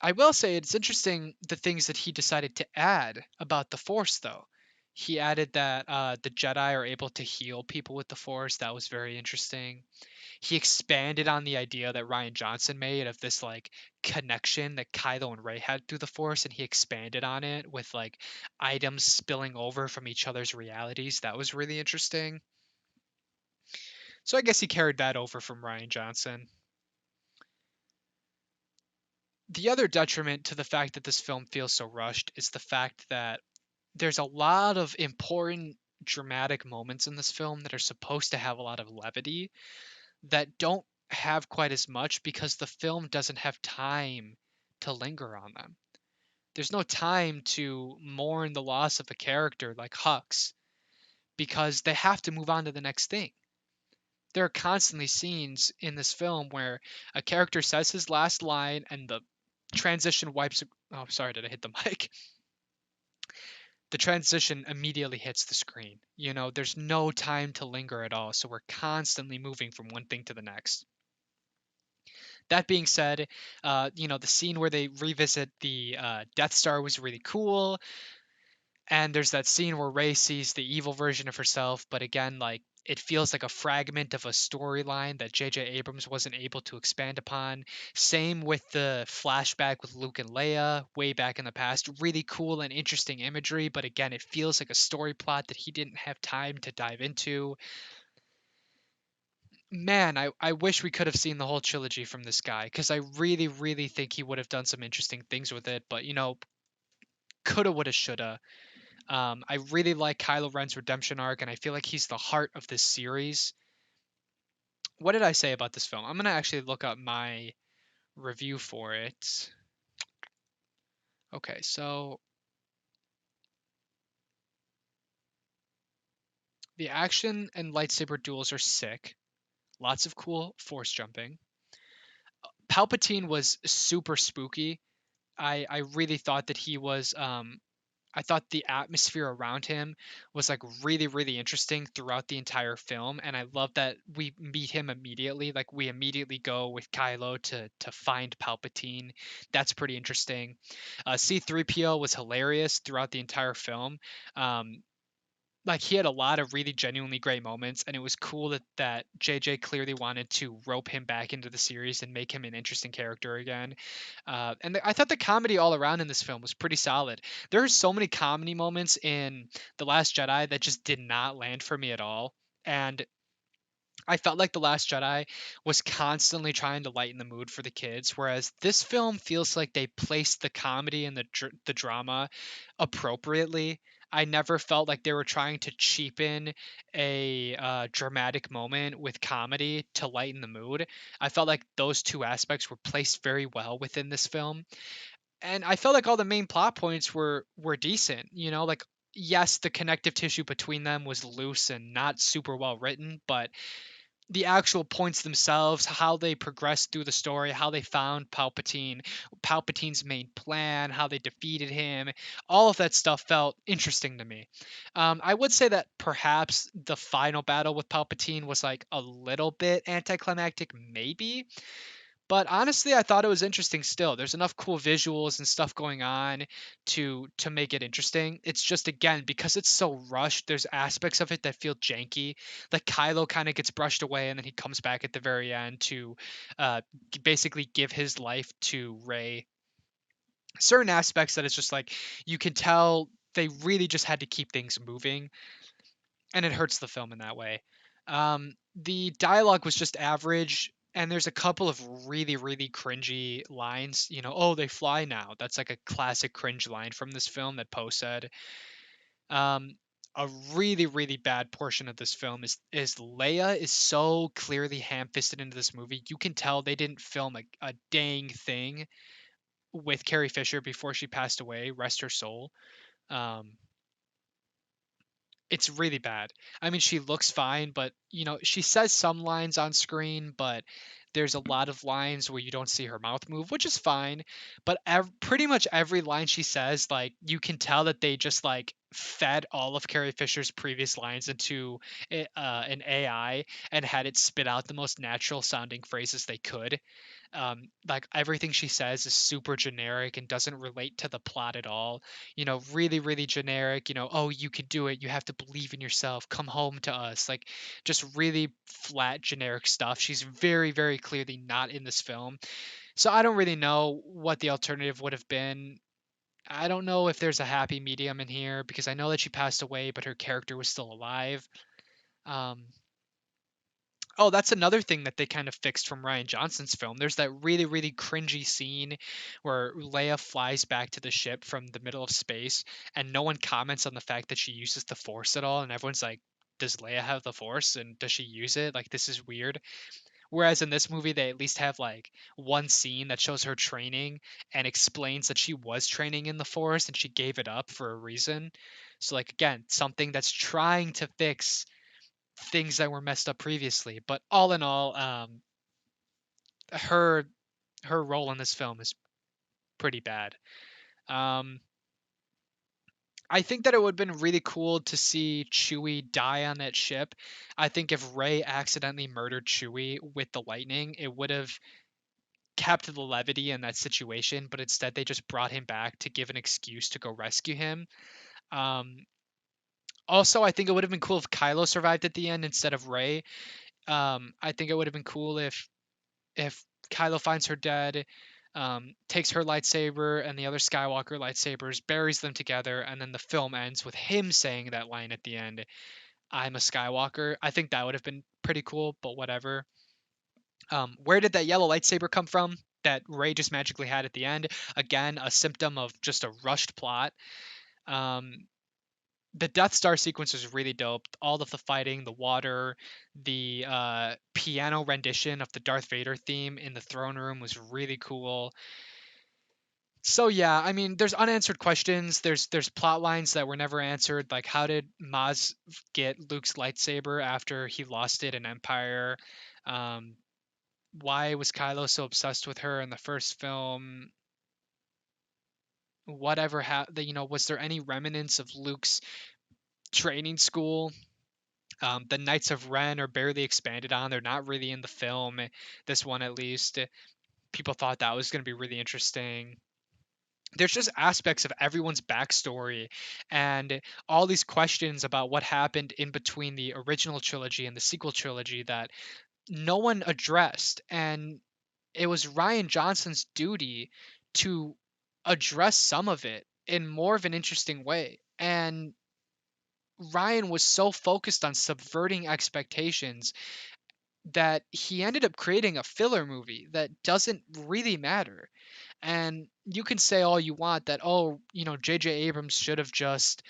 I will say it's interesting the things that he decided to add about the Force, though. He added that the Jedi are able to heal people with the Force. That was very interesting. He expanded on the idea that Ryan Johnson made of this like connection that Kylo and Rey had through the Force, and he expanded on it with like items spilling over from each other's realities. That was really interesting. So I guess he carried that over from Ryan Johnson. The other detriment to the fact that this film feels so rushed is the fact that there's a lot of important dramatic moments in this film that are supposed to have a lot of levity that don't have quite as much because the film doesn't have time to linger on them. There's no time to mourn the loss of a character like Hux because they have to move on to the next thing. There are constantly scenes in this film where a character says his last line and the transition wipes. Oh, sorry, did I hit the mic? The transition immediately hits the screen. There's no time to linger at all. So we're constantly moving from one thing to the next. That being said, the scene where they revisit the Death Star was really cool. And there's that scene where Rey sees the evil version of herself, but again, like it feels like a fragment of a storyline that J.J. Abrams wasn't able to expand upon. Same with the flashback with Luke and Leia way back in the past. Really cool and interesting imagery, but again, it feels like a story plot that he didn't have time to dive into. Man, I wish we could have seen the whole trilogy from this guy because I really, really think he would have done some interesting things with it, but coulda, woulda, shoulda. I really like Kylo Ren's redemption arc, and I feel like he's the heart of this series. What did I say about this film? I'm gonna actually look up my review for it. Okay, so the action and lightsaber duels are sick. Lots of cool force jumping. Palpatine was super spooky. I really thought that he was I thought the atmosphere around him was like really, really interesting throughout the entire film, and I love that we meet him immediately. Like we immediately go with Kylo to find Palpatine. That's pretty interesting. C-3PO was hilarious throughout the entire film. Um, like he had a lot of really genuinely great moments, and it was cool that JJ clearly wanted to rope him back into the series and make him an interesting character again. I thought the comedy all around in this film was pretty solid. There are so many comedy moments in The Last Jedi that just did not land for me at all. And I felt like The Last Jedi was constantly trying to lighten the mood for the kids, whereas this film feels like they placed the comedy and the drama appropriately. I never felt like they were trying to cheapen a dramatic moment with comedy to lighten the mood. I felt like those two aspects were placed very well within this film, and I felt like all the main plot points were decent. Like yes, the connective tissue between them was loose and not super well written, but the actual points themselves, how they progressed through the story, how they found Palpatine, Palpatine's main plan, how they defeated him, all of that stuff felt interesting to me. I would say that perhaps the final battle with Palpatine was like a little bit anticlimactic, maybe, but honestly I thought it was interesting still. There's enough cool visuals and stuff going on to make it interesting. It's just again because it's so rushed, there's aspects of it that feel janky. Like Kylo kind of gets brushed away and then he comes back at the very end to basically give his life to Rey. Certain aspects that it's just like you can tell they really just had to keep things moving, and it hurts the film in that way. The dialogue was just average, and there's a couple of really, really cringy lines. Oh, they fly now. That's like a classic cringe line from this film that Poe said. Um, a really, really bad portion of this film is Leia is so clearly ham-fisted into this movie. You can tell they didn't film a dang thing with Carrie Fisher before she passed away. Rest her soul. Um, it's really bad. I mean, she looks fine, but she says some lines on screen, but there's a lot of lines where you don't see her mouth move, which is fine. But pretty much every line she says, like you can tell that they just like fed all of Carrie Fisher's previous lines into an AI and had it spit out the most natural sounding phrases they could. Like everything she says is super generic and doesn't relate to the plot at all. Really, really generic. Oh, you can do it. You have to believe in yourself. Come home to us. Like just really flat, generic stuff. She's very, very clearly not in this film. So I don't really know what the alternative would have been. I don't know if there's a happy medium in here because I know that she passed away, but her character was still alive. Um, Oh, that's another thing that they kind of fixed from Ryan Johnson's film. There's that really, really cringy scene where Leia flies back to the ship from the middle of space, and no one comments on the fact that she uses the Force at all. And everyone's like, does Leia have the Force? And does she use it? Like, this is weird. Whereas in this movie, they at least have like one scene that shows her training and explains that she was training in the forest and she gave it up for a reason. So, like, again, something that's trying to fix things that were messed up previously. But all in all, her her role in this film is pretty bad. Um, I think that it would have been really cool to see Chewie die on that ship. I think if Rey accidentally murdered Chewie with the lightning, it would have kept the levity in that situation, but instead they just brought him back to give an excuse to go rescue him. Um, Also, I think it would have been cool if Kylo survived at the end instead of Rey. I think it would have been cool if Kylo finds her dead, takes her lightsaber and the other Skywalker lightsabers, buries them together, and then the film ends with him saying that line at the end, "I'm a Skywalker." I think that would have been pretty cool, but whatever. Where did that yellow lightsaber come from? That Rey just magically had at the end. Again, a symptom of just a rushed plot. Um, the Death Star sequence was really dope. All of the fighting, the water, the piano rendition of the Darth Vader theme in the throne room was really cool. So yeah, I mean, there's unanswered questions. There's plot lines that were never answered. Like, how did Maz get Luke's lightsaber after he lost it in Empire? Um, why was Kylo so obsessed with her in the first film? Whatever was there any remnants of Luke's training school? The Knights of Ren are barely expanded on. They're not really in the film. This one, at least, people thought that was going to be really interesting. There's just aspects of everyone's backstory and all these questions about what happened in between the original trilogy and the sequel trilogy that no one addressed. And it was Ryan Johnson's duty to address some of it in more of an interesting way. And Ryan was so focused on subverting expectations that he ended up creating a filler movie that doesn't really matter. And you can say all you want that, oh, J.J. Abrams should have just,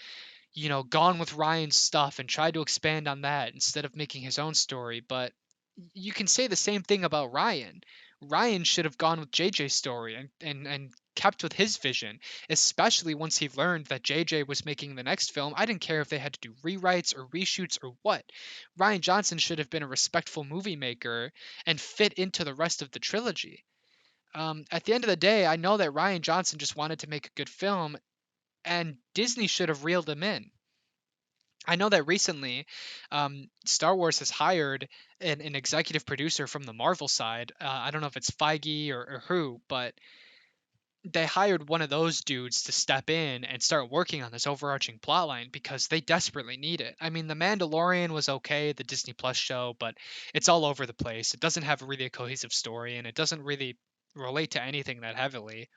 gone with Ryan's stuff and tried to expand on that instead of making his own story. But you can say the same thing about Ryan. Ryan should have gone with JJ's story and kept with his vision, especially once he learned that JJ was making the next film. I didn't care if they had to do rewrites or reshoots or what. Ryan Johnson should have been a respectful movie maker and fit into the rest of the trilogy. At the end of the day, I know that Ryan Johnson just wanted to make a good film, and Disney should have reeled him in. I know that recently, Star Wars has hired an executive producer from the Marvel side. I don't know if it's Feige or who, but they hired one of those dudes to step in and start working on this overarching plotline because they desperately need it. I mean, The Mandalorian was okay, the Disney Plus show, but it's all over the place. It doesn't have really a cohesive story, and it doesn't really relate to anything that heavily.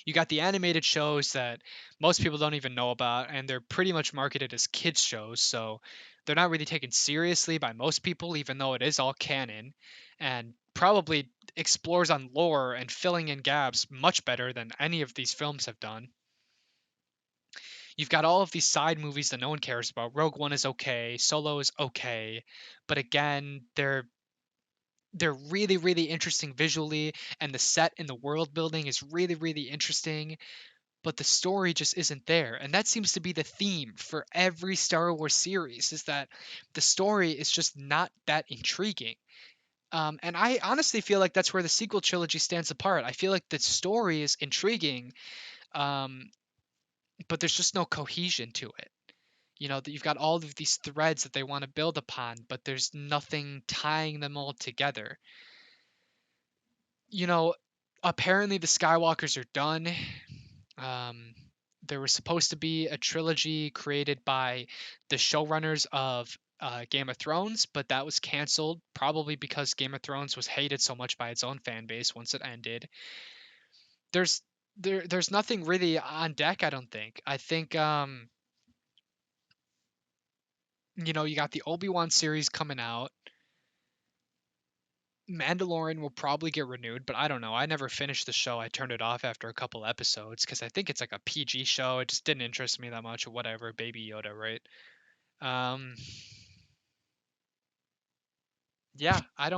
You got the animated shows that most people don't even know about, and they're pretty much marketed as kids shows, so they're not really taken seriously by most people, even though it is all canon, and probably explores on lore and filling in gaps much better than any of these films have done. You've got all of these side movies that no one cares about. Rogue One is okay, Solo is okay, but again, they're really really interesting visually, and the set and the world building is really really interesting, but the story just isn't there. And that seems to be the theme for every Star Wars series, is that the story is just not that intriguing. And I honestly feel like that's where the sequel trilogy stands apart. I feel like the story is intriguing, um, but there's just no cohesion to it. That you've got all of these threads that they want to build upon, but there's nothing tying them all together. You know, Apparently the Skywalkers are done. Um, there was supposed to be a trilogy created by the showrunners of Game of Thrones, but that was canceled, probably because Game of Thrones was hated so much by its own fan base once it ended. There's there's nothing really on deck, I don't think. I think you got the Obi-Wan series coming out. Mandalorian will probably get renewed, but I don't know. I never finished the show. I turned it off after a couple episodes because I think it's like a PG show. It just didn't interest me that much or whatever. Baby Yoda, right? Um, Yeah, I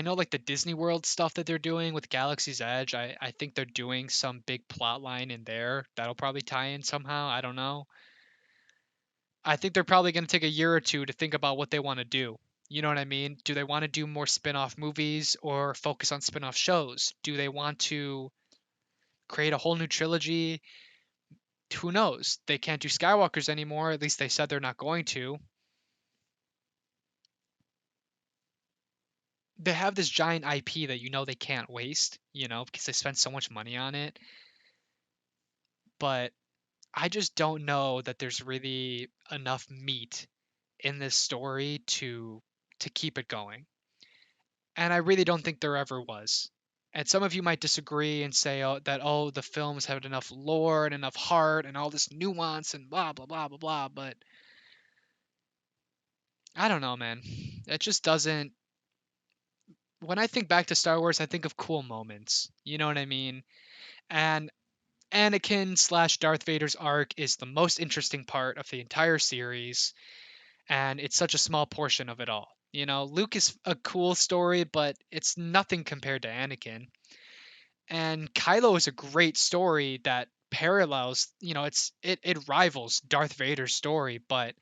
know like the Disney World stuff that they're doing with Galaxy's Edge. I think they're doing some big plot line in there that'll probably tie in somehow. I don't know. I think they're probably going to take a year or two to think about what they want to do. You know what I mean? Do they want to do more spin-off movies or focus on spin-off shows? Do they want to create a whole new trilogy? Who knows? They can't do Skywalkers anymore. At least they said they're not going to. They have this giant IP that you know they can't waste, because they spent so much money on it. But I just don't know that there's really enough meat in this story to keep it going. And I really don't think there ever was. And some of you might disagree and say the films have enough lore and enough heart and all this nuance and blah blah blah blah blah, but I don't know, man. It just doesn't. When I think back to Star Wars, I think of cool moments. You know what I mean? And Anakin slash Darth Vader's arc is the most interesting part of the entire series, and it's such a small portion of it all. Luke is a cool story, but it's nothing compared to Anakin. And Kylo is a great story that parallels, it rivals Darth Vader's story, but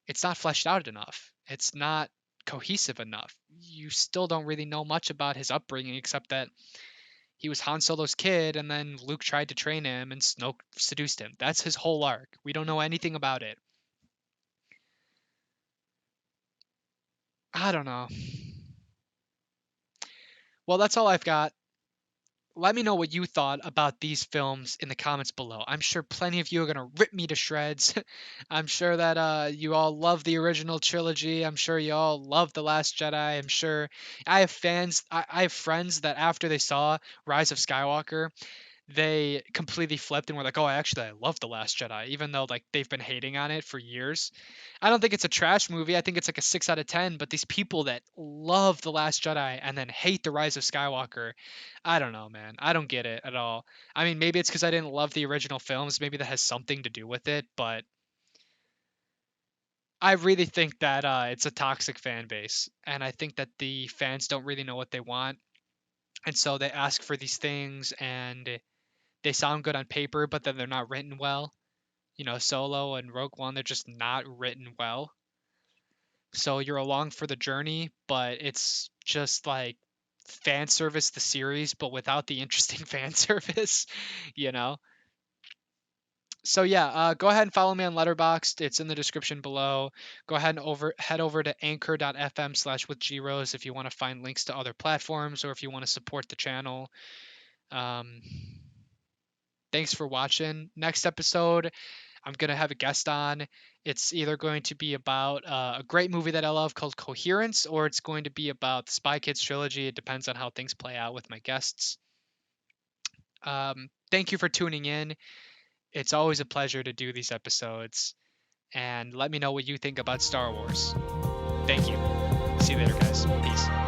it's not fleshed out enough. It's not cohesive enough. You still don't really know much about his upbringing except that he was Han Solo's kid and then Luke tried to train him and Snoke seduced him. That's his whole arc. We don't know anything about it. I don't know. Well, that's all I've got. Let me know what you thought about these films in the comments below. I'm sure plenty of you are going to rip me to shreds. I'm sure that you all love the original trilogy. I'm sure you all love The Last Jedi. I'm sure I have I have friends that after they saw Rise of Skywalker, they completely flipped and were like, "Oh, I love The Last Jedi," even though like they've been hating on it for years. I don't think it's a trash movie. I think it's like a 6 out of 10. But these people that love The Last Jedi and then hate The Rise of Skywalker, I don't know, man. I don't get it at all. I mean, maybe it's because I didn't love the original films. Maybe that has something to do with it. But I really think that it's a toxic fan base, and I think that the fans don't really know what they want, and so they ask for these things and they sound good on paper, but then they're not written well. Solo and Rogue One, they're just not written well. So you're along for the journey, but it's just like fan service the series, but without the interesting fan service, you know? So yeah, go ahead and follow me on Letterboxd. It's in the description below. Go ahead and head over to anchor.fm/withgrose if you want to find links to other platforms or if you want to support the channel. Um, Thanks for watching. Next episode, I'm going to have a guest on. It's either going to be about a great movie that I love called Coherence, or it's going to be about the Spy Kids trilogy. It depends on how things play out with my guests. Thank you for tuning in. It's always a pleasure to do these episodes. And let me know what you think about Star Wars. Thank you. See you later, guys. Peace.